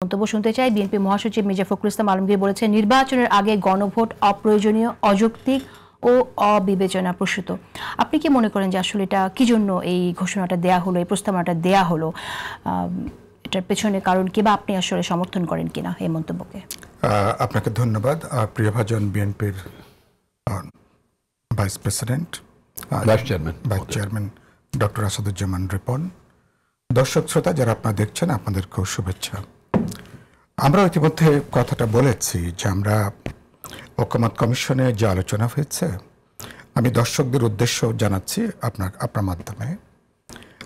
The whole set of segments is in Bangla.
মন্তব্য শুনতে চাই। বিএনপি মহাসচিব মির্জা ফখরুল ইসলাম আলমগীর বলেছেন, নির্বাচনের আগে গণভোট অপ্রয়োজনীয়, অযৌক্তিক ও অবিবেচনাপ্রসূত। আপনি কি মনে করেন যে আসলে এটা কি জন্য এই ঘোষণাটা দেয়া হলো, এই প্রস্তাবনাটা দেয়া হলো? এটার পেছনে কারণ কি, বা আপনি আসলে সমর্থন করেন কিনা এই মন্তব্যকে? আপনাকে ধন্যবাদ। প্রিয়ভাজন বিএনপির vice president, vice chairman doctor Asaduzzaman Ripon, দর্শক শ্রোতা যারা আপনারা দেখছেন, আপনাদেরকেও শুভেচ্ছা। আমরা ইতিমধ্যে কথাটা বলেছি যে আমরা ঐকমত্য কমিশনে যে আলোচনা হয়েছে, আমি দর্শকদের উদ্দেশ্য জানাচ্ছি আপনার মাধ্যমে।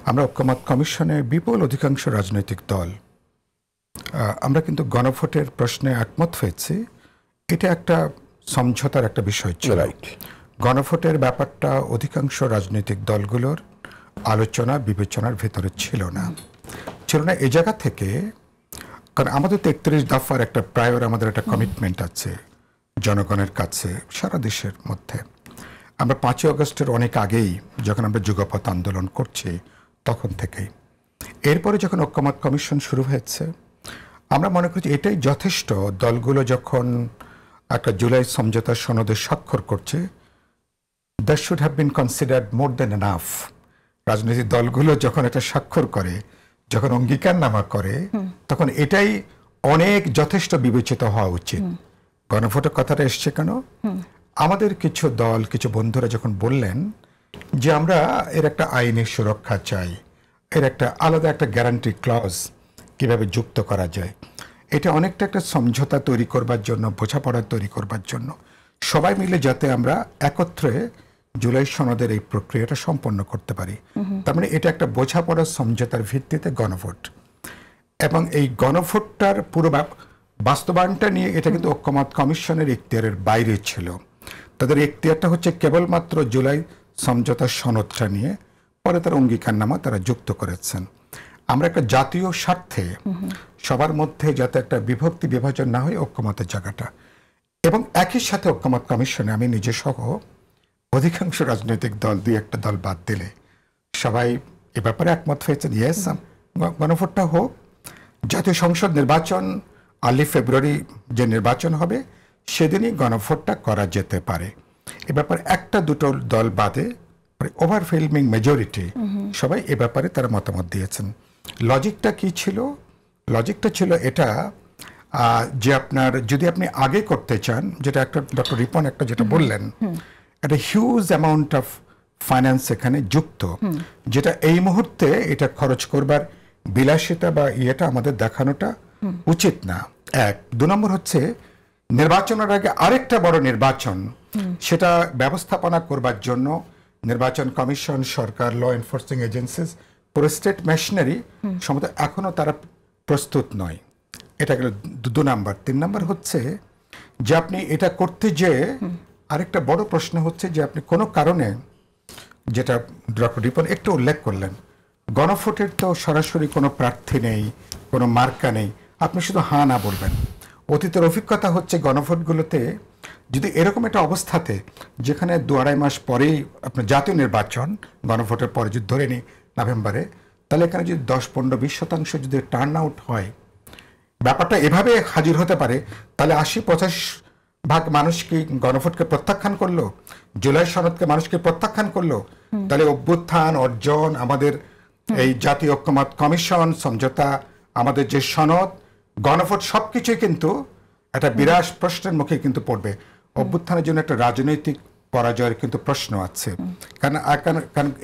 আমরা ঐকমত্য কমিশনে বিপুল অধিকাংশ রাজনৈতিক দল আমরা কিন্তু গণভোটের প্রশ্নে একমত হয়েছি। এটা একটা সমঝোতার একটা বিষয় ছিল। গণভোটের ব্যাপারটা অধিকাংশ রাজনৈতিক দলগুলোর আলোচনা বিবেচনার ভেতরে ছিল না। এই জায়গা থেকে, কারণ আমাদের তো 31 দফার একটা প্রায়র আমাদের একটা কমিটমেন্ট আছে জনগণের কাছে সারা দেশের মধ্যে। আমরা 5ই আগস্টের অনেক আগেই যখন আমরা যুগপৎ আন্দোলন করছি তখন থেকেই, এরপরে যখন ঐকমত্য কমিশন শুরু হয়েছে, আমরা মনে করছি এটাই যথেষ্ট। দলগুলো যখন একটা জুলাই সমঝোতা সনদে স্বাক্ষর করছে, that should have been considered more than enough. রাজনৈতিক দলগুলো যখন এটা স্বাক্ষর করে, যখন অঙ্গীকারনামা করে, তখন এটাই অনেক যথেষ্ট বিবেচিত হওয়া উচিত। গণভোটের কথাটা এসছে কেন? আমাদের কিছু দল, কিছু বন্ধুরা যখন বললেন যে আমরা এর একটা আইনি সুরক্ষা চাই, এর একটা আলাদা একটা গ্যারান্টি ক্লজ কিভাবে যুক্ত করা যায়, এটা অনেকটা একটা সমঝোতা তৈরি করবার জন্য, বোঝাপড়া তৈরি করবার জন্য, সবাই মিলে যাতে আমরা একত্রে জুলাই সনদের এই প্রক্রিয়াটা সম্পন্ন করতে পারি। তার মানে এটা একটা বোঝাপড়া সমঝোতার ভিত্তিতে গণভোট, এবং এই গণভোটটার পুরো বাস্তবায়নটা নিয়ে এটা কিন্তু ঐকমত্য কমিশনের এখতিয়ারের বাইরে ছিল। তাদের এখতিয়ারটা হচ্ছে কেবলমাত্র জুলাই সমঝোতা সনদটা নিয়ে, পরে তার অঙ্গীকারনামা তারা যুক্ত করেছেন। আমরা একটা জাতীয় স্বার্থে সবার মধ্যে যাতে একটা বিভক্তি বিভাজন না হয় ঐকমত্যের জায়গাটা, এবং একই সাথে ঐকমত্য কমিশনে আমি নিজে সহ অধিকাংশ রাজনৈতিক দল, 2-1টা দল বাদ দিলে সবাই এ ব্যাপারে একমত হয়েছেন, ইয়েস গণভোটটা হোক। জাতীয় সংসদ নির্বাচন আর্লি ফেব্রুয়ারি যে নির্বাচন হবে সেদিনই গণভোটটা করা যেতে পারে। এ ব্যাপারে 1-2 দল বাদে ওভারওয়েলমিং মেজরিটি সবাই এ ব্যাপারে তারা মতামত দিয়েছেন। লজিকটা কি ছিল? লজিকটা ছিল এটা যে আপনার যদি আপনি আগে করতে চান, যেটা একটা ডক্টর রিপন একটা যেটা বললেন, একটা হিউজ অ্যামাউন্ট অফ ফাইন্যান্স এখানে যুক্ত, যেটা এই মুহূর্তে এটা খরচ করবার বিলাসিতা বা ইয়েটা আমাদের দেখানোটা উচিত না। 1, 2 নম্বর হচ্ছে নির্বাচনের আগে আরেকটা বড় নির্বাচন, সেটা ব্যবস্থাপনা করবার জন্য নির্বাচন কমিশন, সরকার, ল এনফোর্সিং এজেন্সিস, পুরো স্টেট মেশিনারি সম্ভবত এখনো তারা প্রস্তুত নয়। এটা গেল 2 নাম্বার। 3 নাম্বার হচ্ছে যে আপনি এটা করতে যে আরেকটা বড় প্রশ্ন হচ্ছে যে আপনি কোনো কারণে, যেটা ডক্টর রিপন একটু উল্লেখ করলেন, গণভোটের তো সরাসরি কোনো প্রার্থী নেই, কোনো মার্কা নেই, আপনি শুধু হ্যাঁ না বলবেন। অতীতের অভিজ্ঞতা হচ্ছে গণভোটগুলোতে যদি এরকম একটা অবস্থাতে, যেখানে 2-2.5 মাস পরেই আপনার জাতীয় নির্বাচন, গণভোটের পরে যদি ধরে নিই নভেম্বরে, তাহলে এখানে যদি 10-15-20% যদি টার্ন আউট হয়, ব্যাপারটা এভাবে হাজির হতে পারে, তাহলে 80-85% মানুষ কি গণভোটকে প্রত্যাখ্যান করলো, জুলাই সনদকে মানুষকে প্রত্যাখ্যান করলো, তাহলে অভ্যুত্থান, অর্জন, আমাদের এই জাতীয় ঐকমত্য কমিশন সমঝোতা, আমাদের যে সনদ, গণভোট সবকিছুই কিন্তু একটা বিরাট প্রশ্নের মুখে কিন্তু পড়বে। অভ্যুত্থানের জন্য একটা রাজনৈতিক পরাজয়ের কিন্তু প্রশ্ন আছে, কারণ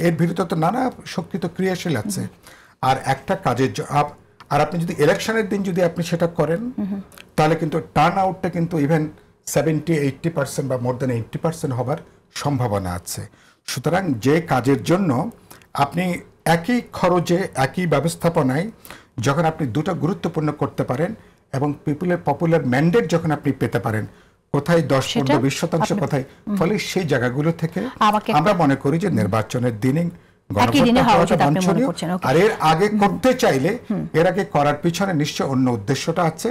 এর বিরুদ্ধে তো নানা শক্তি তো ক্রিয়াশীল আছে। আর একটা কাজের আর আপনি যদি ইলেকশনের দিন যদি আপনি সেটা করেন, তাহলে কিন্তু টার্ন আউটটা কিন্তু ইভেন 70-80% বা মোর দেন 80% হবার সম্ভাবনা আছে। সুতরাং যে কাজের জন্য আপনি একই খরচে, একই ব্যবস্থাপনায় যখন আপনি দুটো গুরুত্বপূর্ণ করতে পারেন, এবং পপুলার ম্যান্ডেট যখন আপনি পেতে পারেন, কোথায় 10-15-20% কোথায়, ফলে সেই জায়গাগুলো থেকে আমরা মনে করি যে নির্বাচনের দিনে আর এর আগে করতে চাইলে, এর আগে করার পিছনে নিশ্চয় অন্য উদ্দেশ্যটা আছে,